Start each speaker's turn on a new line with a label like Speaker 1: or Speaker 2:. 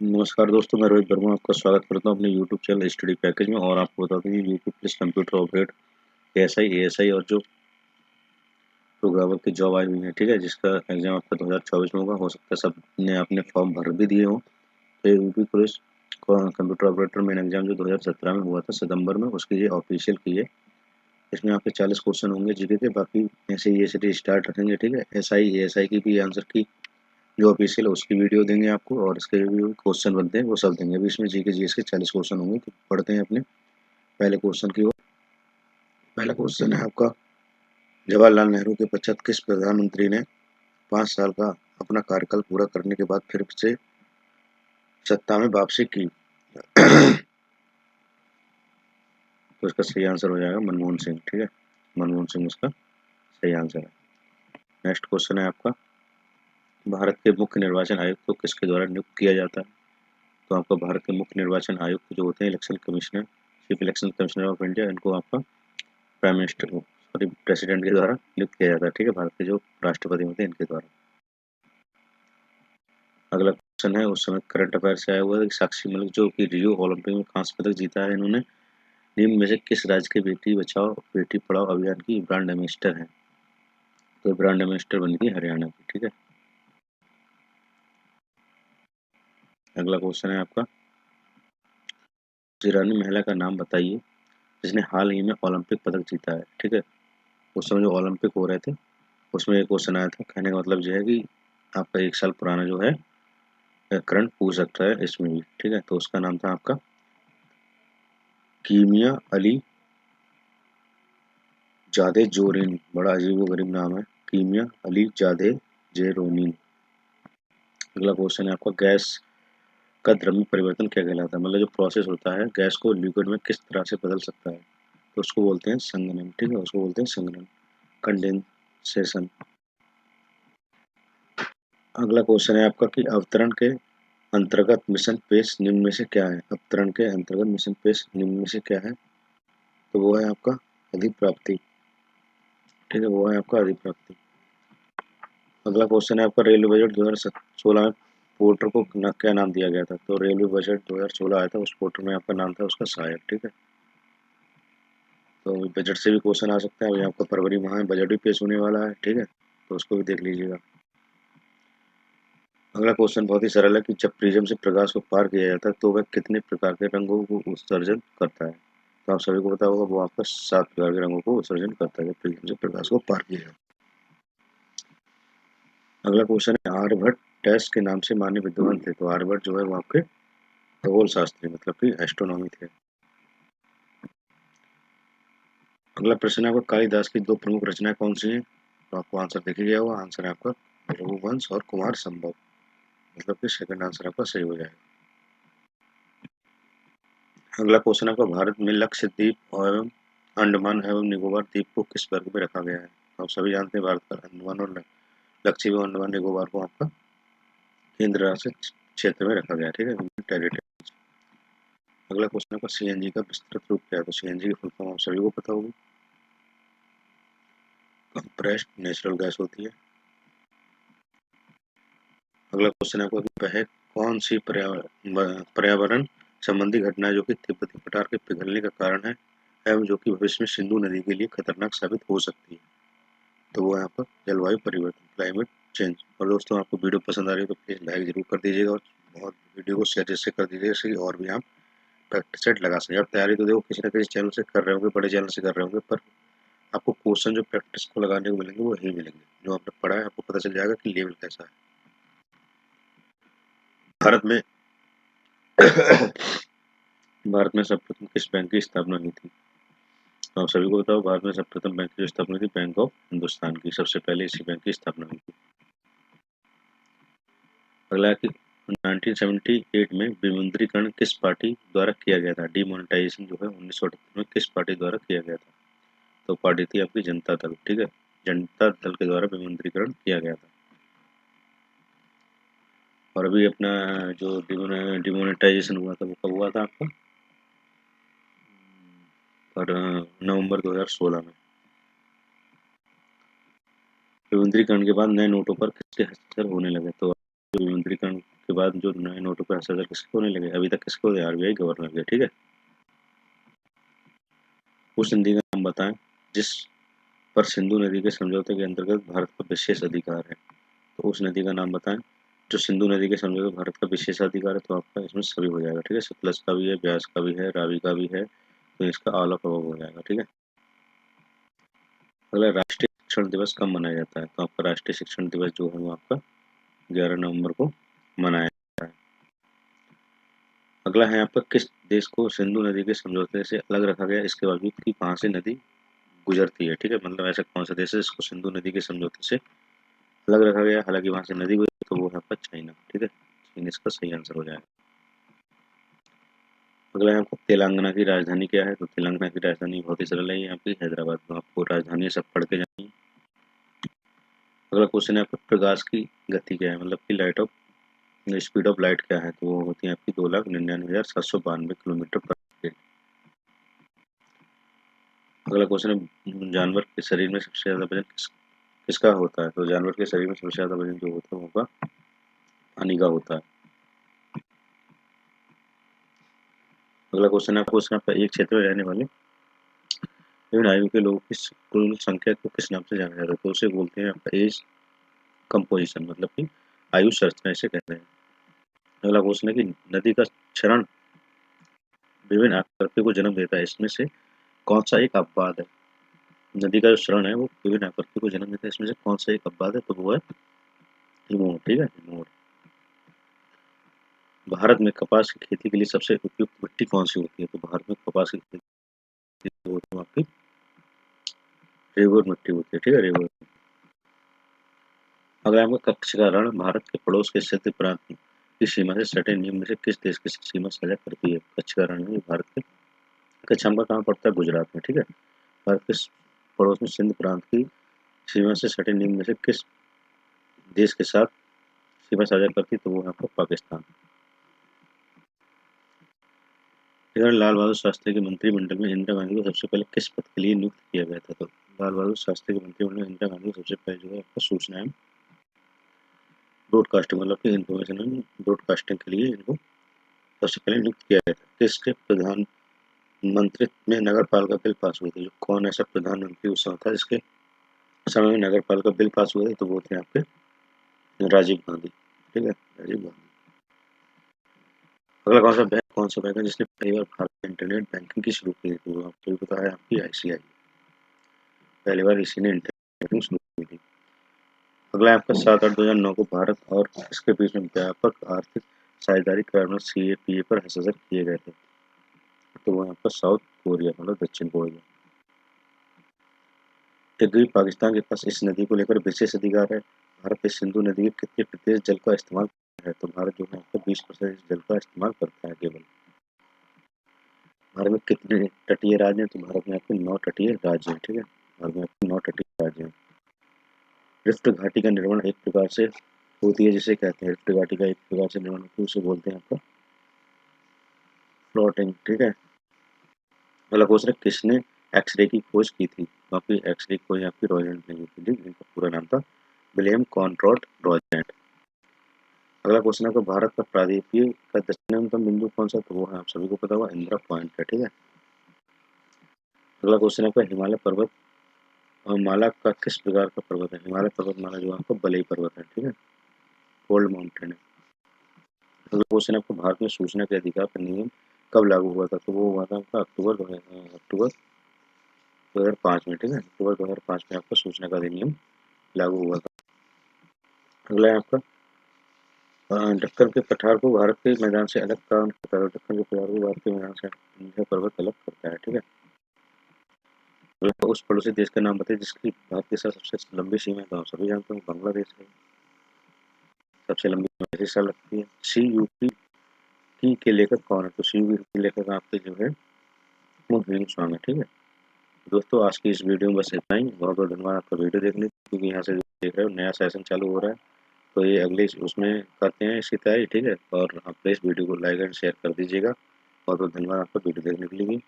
Speaker 1: नमस्कार दोस्तों, मैं रोहित वर्मा आपका स्वागत करता हूं अपने यूट्यूब चैनल स्टडी पैकेज में। और आपको बता दें YouTube plus computer operate ASI और जो प्रोग्रामर की जॉब आई हुई है, ठीक है, जिसका एग्जाम आपका 2024 में होगा। हो सकता है सब ने आपने फॉर्म भर भी दिए हों। तो UP police computer operator main exam जो 2017 में हुआ था सितंबर में, उसकी ये ऑफिशियल की है। इसमें आपके 40 क्वेश्चन होंगे जीके के, बाकी ऐसे ही ऐसे स्टार्ट रखेंगे, ठीक है। एएसआई की भी आंसर की जो ऑफिशियल है उसकी वीडियो देंगे आपको, और इसके जो क्वेश्चन बनते हैं वो सब देंगे। अभी इसमें जीके जीएस के 40 क्वेश्चन होंगे, तो पढ़ते हैं अपने पहले क्वेश्चन की ओर। पहला क्वेश्चन है आपका, जवाहरलाल नेहरू के पश्चात किस प्रधानमंत्री ने 5 साल का अपना कार्यकाल पूरा करने के बाद फिर से सत्ता में वापसी की? तो इसका सही आंसर हो जाएगा मनमोहन सिंह, ठीक है। मनमोहन सिंह इसका सही आंसर है। नेक्स्ट क्वेश्चन है आपका, भारत के मुख्य निर्वाचन आयुक्त को किसके द्वारा नियुक्त किया जाता है? तो आपका भारत के मुख्य निर्वाचन आयुक्त जो होते हैं election commissioner, chief election commissioner of India, इनको आपका प्राइम मिनिस्टर सॉरी प्रेसिडेंट के द्वारा नियुक्त किया जाता है, ठीक है। भारत के जो राष्ट्रपति होते हैं इनके द्वारा। अगला क्वेश्चन है, उस समय करंट अफेयर से आया हुआ है, साक्षी मलिक जो कि रियो ओलंपिक में कांस्य पदक जीता है, इन्होंने निम्न में से किस राज्य के बेटी बचाओ बेटी पढ़ाओ अभियान की ब्रांड एम्बेसडर है? तो ब्रांड एम्बेसडर बनी थी हरियाणा की, ठीक है। अगला क्वेश्चन है आपका, ईरानी महिला का नाम बताइए जिसने हाल ही में ओलंपिक पदक जीता है, ठीक है। उस समय जो ओलंपिक हो रहे थे उसमें एक क्वेश्चन आया था। कहने का मतलब यह है कि आपका 1 साल पुराना जो है करंट पूछ सकता है इसमें भी, ठीक है। तो उसका नाम था आपका कीमिया अली जादे जोरिन। बड़ा अजीब गरीब नाम है, कीमिया अली जादे जेरोनिन। अगला क्वेश्चन है आपका, गैस का द्रव्य परिवर्तन क्या कहलाता है? मतलब जो प्रोसेस होता है गैस को लिक्विड में किस तरह से बदल सकता है, तो उसको बोलते हैं संघनन, ठीक है। उसको बोलते हैं संघनन, कंडेंसेशन। अगला क्वेश्चन है आपका कि अवतरण के अंतर्गत मिशन पेश निम्न में से क्या है? अवतरण के अंतर्गत मिशन पेश निम्न में से क्या है? तो वो है आपका अधिप्राप्ति, ठीक है, वो है आपका अधिप्राप्ति। अगला क्वेश्चन है आपका, रेलवे बजट 2016 में पोर्टर को क्या नाम दिया गया था? तो रेलवे बजट 2016 आया था, उस पोर्टर में आपका नाम था उसका सहायक, ठीक है। तो बजट से भी क्वेश्चन आ सकता है। अभी आपका फरवरी माह में बजट भी पेश होने वाला है, ठीक है, तो उसको भी देख लीजिएगा। अगला क्वेश्चन बहुत ही सरल है कि जब प्रिज्म से प्रकाश को पार किया जाता है तो वह कितने प्रकार के रंगों को उत्सर्जन करता है? तो आप सभी को पता होगा वो आपका 7 प्रकार के रंगों को उत्सर्जन करता है जब प्रिज्म से प्रकाश को पार किया जाता है। अगला क्वेश्चन है, आर्यभट्ट टेस्ट के नाम से मान्य विद्वान थे? तो आर्यभट्ट जो है वो आपके खगोल शास्त्री मतलब कि एस्ट्रोनॉमी थे। अगला प्रश्न है आपका, कालिदास की 2 प्रमुख रचनाएं कौन सी हैं? तो आपको आंसर दिख गया होगा। आंसर है आपका रघुवंश और कुमार संभव, मतलब कि सेकंड आंसर आपका सही हो जाएगा। अगला क्वेश्चन आपका, भारत में लक्षद्वीप एवं अंडमान एवं निकोबार द्वीप को किस वर्ग में रखा गया है? तो आप सभी जानते हैं भारत का अंडमान और लक्षद्वीप और अंडमान निकोबार को आपका केंद्र शासित क्षेत्र में रखा गया है, ठीक है, टेरिटरी। अगला क्वेश्चन आपका, सीएनजी का विस्तृत रूप क्या है? तो सीएनजी की फुल फॉर्म आप सभी को पता होगी, कंप्रेस्ड नेचुरल गैस होती है। अगला क्वेश्चन है आपका कि वह कौन सी पर्यावरण संबंधी घटना है जो कि तिब्बती पठार के पिघलने का कारण है एवं जो कि भविष्य में सिंधु नदी के लिए खतरनाक साबित हो सकती है? तो वो है आपका जलवायु परिवर्तन, क्लाइमेट चेंज। और दोस्तों आपको वीडियो पसंद आ रही है तो प्लीज़ लाइक जरूर कर दीजिएगा, और बहुत वीडियो को शेयर जैसे कर दीजिएगा, इससे और भी हम प्रैक्टिस सेट लगा सकें। आप तैयारी तो देखो किसी न किसी चैनल से कर रहे होंगे, बड़े चैनल से कर रहे होंगे, पर आपको क्वेश्चन जो प्रैक्टिस को लगाने को मिलेंगे वो यही मिलेंगे। जो आपने पढ़ा है आपको पता चल जाएगा कि लेवल कैसा है। भारत में भारत में सर्वप्रथम किस बैंक की स्थापना हुई थी? तो आप सभी को बताओ, भारत में सर्वप्रथम बैंक की स्थापना हुई थी बैंक ऑफ हिंदुस्तान की, सबसे पहले इसी बैंक की स्थापना हुई थी। अगला है कि 1978 में विमुद्रीकरण किस पार्टी द्वारा किया गया था? डिमोनेटाइजेशन जो है 1978 में किस पार्टी द्वारा किया गया था? तो पार्टी थी आपकी जनता दल, ठीक है, जनता दल के द्वारा विमुद्रीकरण किया गया था। और अभी अपना जो डिमोनेटाइजेशन हुआ था वो कब हुआ था आपका? और नवंबर 2016 में। विमुद्रीकरण के बाद नए नोटों पर किसके हस्ताक्षर होने लगे? तो विमुद्रीकरण के बाद जो नए नोटों पे हस्ताक्षर किसके होने लगे? अभी तक किसके होते? आरबीआई गवर्नर के, ठीक है। उस संधि का नाम बताएं जिस पर सिंधु नदी के समझौते के अंतर्गत भारत का विशेष अधिकार है। तो उस नदी का नाम बताएं जो सिंधु नदी के समझौते में भारत का विशेषाधिकार है। तो आपका इसमें सभी हो जाएगा, ठीक है। सतलज का भी है, ब्यास का भी है, रावी का भी है, तो इसका ऑल ऑफ अबव हो जाएगा, ठीक है। अगला, राष्ट्रीय शिक्षण दिवस कब मनाया जाता है? तो आपका राष्ट्रीय शिक्षण दिवस जो है वो आपका 11 नवंबर को मनाया जाता है। अगला है आपका, किस देश को सिंधु नदी के समझौते से अलग रखा गया इसके बावजूद कि वहां से नदी गुजरती है, ठीक है। मतलब ऐसा कौन सा देश है जिसको सिंधु नदी के समझौते से अलग रखा गया, हालांकि वहां से नदी गुजरती, तो वो है आपका चाइना, ठीक है। चीन इसका सही आंसर हो जाएगा। अगला है आपको, तेलंगाना की राजधानी क्या है? तो तेलंगाना की राजधानी बहुत ही सरल है, ये आपकी हैदराबाद। में आपको राजधानी सब पढ़ के जानी है। अगला क्वेश्चन है आपका, प्रकाश की गति क्या है? मतलब कि light of speed of light क्या है? तो वो होती है आपकी 2,99,792 किलोमीटर पर सेकेंड। अगला क्वेश्चन है, जानवर के शरीर में सबसे ज्यादा वजन किसका होता है? तो जानवर के शरीर में सबसे ज्यादा वजन जो होता है वो होगा पानी का होता है। अगला क्वेश्चन है आपको, उसका एक क्षेत्र में रहने वाले विभिन्न आयु के लोगों की कुल संख्या को किस नाम से जाना जाता है? तो उसे बोलते हैं आपका एज कंपोजिशन, मतलब कि आयु संरचना इसे कहते हैं। अगला क्वेश्चन है कि नदी का क्षरण विभिन्न आकृतियों को जन्म देता है, इसमें से कौन सा एक अपवाद है? नदी का जो क्षरण है वो विभिन्न आकृतियों को जन्म देता है, इसमें से कौन सा एक अपवाद है? तो वो है हिमोर, ठीक है, हिमोर। भारत में कपास की खेती के लिए सबसे उपयुक्त मिट्टी कौन सी होती है? तो भारत में कपास की खेती होती है आपकी रेगुर मिट्टी होती है, ठीक है, रेगुर। अगर आपका कच्छ का रण भारत के पड़ोस के क्षेत्र प्रांत की सीमा से सटे नियम में से किस देश की सीमा साझा करती है? कच्छ का रण है भारत के, कच्छ का कहाँ पड़ता है? गुजरात में, ठीक है। भारत के पड़ोस में सिंध प्रांत की सीमा से सटे नियम में से किस देश के साथ सीमा साझा करती? तो वो है आपका पाकिस्तान। इधर लाल बहादुर शास्त्री के मंत्रिमंडल में इंदिरा गांधी को सबसे पहले किस पद के लिए नियुक्त किया गया था? तो लाल बहादुर शास्त्री के मंत्रिमंडल में इंदिरा गांधी को सबसे पहले जो है आपका सूचना एवं ब्रॉडकास्टिंग, मतलब कि इन्फॉर्मेशन एंड ब्रॉडकास्टिंग के लिए इनको सबसे पहले नियुक्त किया गया था। किसके प्रधानमंत्री में नगर पालिका बिल पास हुए थे? जो कौन ऐसा प्रधानमंत्री उस समय था जिसके समय में नगर पालिका बिल पास हुए थे? तो वो थे आपके राजीव गांधी, ठीक है, राजीव गांधी। अगला कौन सा बैंक है जिसने पहली बार भारत में इंटरनेट बैंकिंग की शुरू की थी? तो आपको भी पता है आपकी आईसीआई, पहली बार इसी ने इंटरनेट बैंकिंग शुरू की थी। अगला है आपका 7/8/2009 को भारत और इसके बीच में व्यापक आर्थिक साझेदारी करार सीएपीए पर हस्ताक्षर किए गए थे। तो वो आपका साउथ कोरिया, मतलब दक्षिण कोरिया। यद्यपि पाकिस्तान के पास इस नदी को लेकर विशेष अधिकार है, भारत इस सिंधु नदी के कितने प्रतिशत जल का इस्तेमाल करता है? तो भारत जो है आपका 20% इस जल का इस्तेमाल करता है केवल। भारत में कितने तटीय राज्य हैं? तो भारत में आपके 9 तटीय राज्य हैं, ठीक है। भारत में आपके 9 तटीय राज्य हैं। रिफ्ट घाटी का निर्माण एक प्रकार से होती है जिसे कहते हैं, रिफ्ट घाटी का एक प्रकार से निर्माण होती है उसे बोलते हैं आपका फ्लोटिंग, ठीक है। अगला क्वेश्चन है, किसने एक्सरे की खोज की थी? तो आपकी एक्सरे की खोज आपकी रॉयजेंट ने की थी, इनका पूरा नाम था विलियम कॉनरॉड रॉयजेंट। अगला क्वेश्चन है आपका, भारत का प्रायद्वीपीय का दक्षिणतम बिंदु कौन सा? तो वो है आप सभी को पता हुआ इंदिरा पॉइंट है, ठीक है। अगला क्वेश्चन है आपका, हिमालय पर्वत और माला का किस प्रकार का पर्वत है? हिमालय पर्वतमाला जो आपका बलई पर्वत है, ठीक है, गोल्ड माउंटेन है। अगला क्वेश्चन है आपको, भारत में सूचना के अधिकार का नियम कब लागू हुआ था? तो वो हुआ था आपका अक्टूबर 2005 में, ठीक है, अक्टूबर 2005 में आपका सूचना का अधिनियम लागू हुआ था। अगला है आपका, दक्कन के पठार को भारत के मैदान से अलग कौन करता है? दक्कन के पठार को भारत के मैदान से विंध्य पर्वत अलग करता है, ठीक है। अगला, उस पड़ोसी देश का नाम बताइए जिसकी भारत के साथ सबसे लंबी सीमा है। तो आप सभी जानते हैं बांग्लादेश है, सबसे लंबी सीमा इसी साल लगती है। CUP के लेखक कौन है? तो CUP के लेखक आपके जो है वो ह्यूइंग त्सांग है, ठीक है। दोस्तों, आज की इस वीडियो में बस इतना ही। बहुत बहुत धन्यवाद आपका वीडियो देखने, क्योंकि यहाँ से देख रहे हो नया सेशन चालू हो रहा है, तो ये अगले उसमें करते हैं इसकी तैयारी, ठीक है। और आप प्लीज़ वीडियो को लाइक एंड शेयर कर दीजिएगा। बहुत बहुत धन्यवाद आपका वीडियो देखने के लिए।